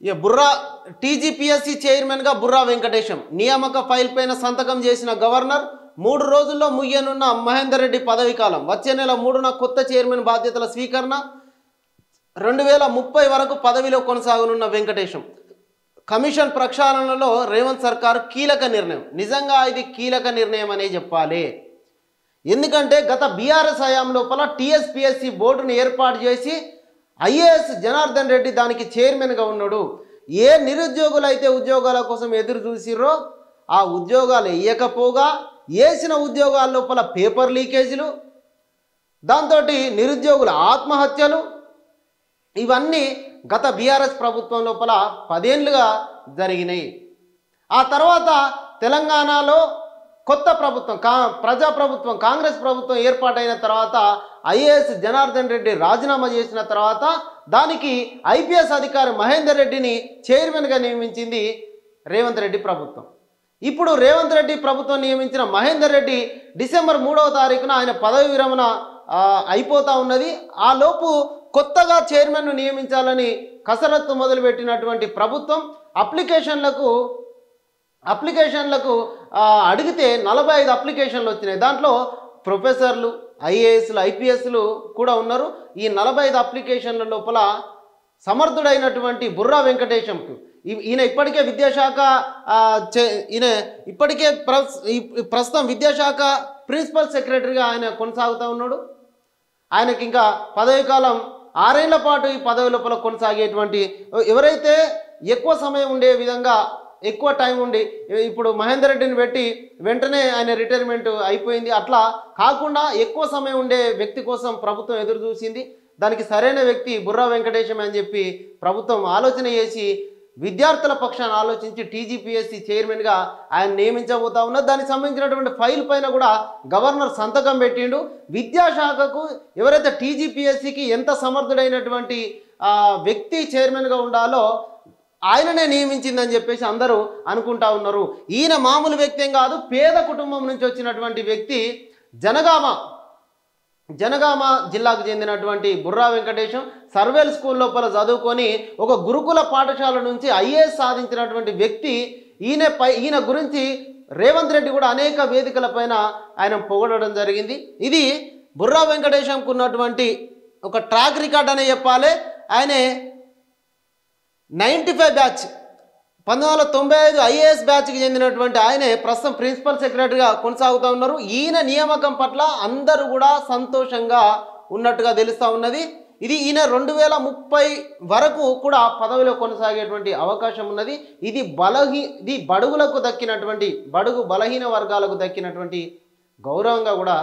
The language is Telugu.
ఇక బుర్రా టీజీపీఎస్సీ చైర్మన్గా బుర్రా వెంకటేశం నియామక ఫైల్ పైన సంతకం చేసిన గవర్నర్ 3 రోజుల్లో ముగియనున్న మహేందర్ రెడ్డి పదవీ కాలం. వచ్చే నెల 3న కొత్త చైర్మన్ బాధ్యతల స్వీకరణ. 2030 వరకు పదవిలో కొనసాగనున్న వెంకటేశం. కమిషన్ ప్రక్షాళనలో రేవంత్ సర్కార్ కీలక నిర్ణయం. నిజంగా ఇది కీలక నిర్ణయం అనే చెప్పాలి. ఎందుకంటే గత బీఆర్ఎస్ హయాం లోపల టీఎస్పీఎస్సీ బోర్డును ఏర్పాటు చేసి ఐఏఎస్ జనార్దన్ రెడ్డి దానికి చైర్మన్గా ఉన్నాడు. ఏ నిరుద్యోగులు అయితే ఉద్యోగాల కోసం ఎదురు చూసిర్రో ఆ ఉద్యోగాలు వేయకపోగా వేసిన ఉద్యోగాల లోపల పేపర్ లీకేజీలు, దాంతో నిరుద్యోగుల ఆత్మహత్యలు, ఇవన్నీ గత బీఆర్ఎస్ ప్రభుత్వం లోపల 10 ఏళ్లుగా జరిగినాయి. ఆ తర్వాత తెలంగాణలో కొత్త ప్రభుత్వం ప్రజాప్రభుత్వం కాంగ్రెస్ ప్రభుత్వం ఏర్పాటైన తర్వాత ఐఏఎస్ జనార్దన్ రెడ్డి రాజీనామా చేసిన తర్వాత దానికి ఐపీఎస్ అధికారి మహేందర్ రెడ్డిని చైర్మన్గా నియమించింది రేవంత్ రెడ్డి ప్రభుత్వం. ఇప్పుడు రేవంత్ రెడ్డి ప్రభుత్వం నియమించిన మహేందర్ రెడ్డి డిసెంబర్ 3వ తారీఖున ఆయన పదవి విరమణ అయిపోతూ ఉన్నది. ఆ లోపు కొత్తగా చైర్మన్ను నియమించాలని కసరత్తు మొదలుపెట్టినటువంటి ప్రభుత్వం అప్లికేషన్లకు అడిగితే 45 అప్లికేషన్లు వచ్చినాయి. దాంట్లో ప్రొఫెసర్లు, ఐఏఎస్లు, ఐపీఎస్లు కూడా ఉన్నారు. ఈ 45 అప్లికేషన్ల లోపల సమర్థుడైనటువంటి బుర్రా వెంకటేశంకు ఈయన ఇప్పటికే విద్యాశాఖ ప్రస్తుతం విద్యాశాఖ ప్రిన్సిపల్ సెక్రటరీగా ఆయన కొనసాగుతూ ఉన్నాడు. ఆయనకి ఇంకా పదవి కాలం 6 ఏళ్ల పాటు ఈ పదవి లోపల కొనసాగేటువంటి ఎవరైతే ఎక్కువ సమయం ఉండే విధంగా ఎక్కువ టైం ఉండి ఇప్పుడు మహేందర్ రెడ్డిని పెట్టి వెంటనే ఆయన రిటైర్మెంట్ అయిపోయింది. అట్లా కాకుండా ఎక్కువ సమయం ఉండే వ్యక్తి కోసం ప్రభుత్వం ఎదురు చూసింది. దానికి సరైన వ్యక్తి బుర్రా వెంకటేశం అని చెప్పి ప్రభుత్వం ఆలోచన చేసి విద్యార్థుల పక్షాన్ని ఆలోచించి టీజీపీఎస్సీ చైర్మన్గా ఆయన నియమించబోతా ఉన్నది. దానికి సంబంధించినటువంటి ఫైల్ పైన కూడా గవర్నర్ సంతకం పెట్టిండు. విద్యాశాఖకు ఎవరైతే టీజీపీఎస్సీకి ఎంత సమర్థుడైనటువంటి వ్యక్తి చైర్మన్గా ఉండాలో ఆయననే నియమించిందని చెప్పేసి అందరూ అనుకుంటా ఉన్నారు. ఈయన మామూలు వ్యక్తి ఏం కాదు, పేద కుటుంబం నుంచి వచ్చినటువంటి వ్యక్తి. జనగామ జిల్లాకు చెందినటువంటి బుర్రా వెంకటేశం సర్వేల్ స్కూల్ లోపల చదువుకొని ఒక గురుకుల పాఠశాల నుంచి ఐఏఎస్ సాధించినటువంటి వ్యక్తి. ఈయన గురించి రేవంత్ రెడ్డి కూడా అనేక వేదికలపైన ఆయన పొగడడం జరిగింది. ఇది బుర్రా వెంకటేశంకు ఉన్నటువంటి ఒక ట్రాక్ రికార్డ్ అనే చెప్పాలి. ఆయనే 95 బ్యాచ్ 1995 ఐఏఎస్ బ్యాచ్కి చెందినటువంటి ఆయనే ప్రస్తుతం ప్రిన్సిపల్ సెక్రటరీగా కొనసాగుతూ ఉన్నారు. ఈయన నియామకం పట్ల అందరూ కూడా సంతోషంగా ఉన్నట్టుగా తెలుస్తూ ఉన్నది. ఈయన 2030 వరకు కూడా పదవిలో కొనసాగేటువంటి అవకాశం ఉన్నది. ఇది బడుగులకు దక్కినటువంటి బడుగు బలహీన వర్గాలకు దక్కినటువంటి గౌరవంగా కూడా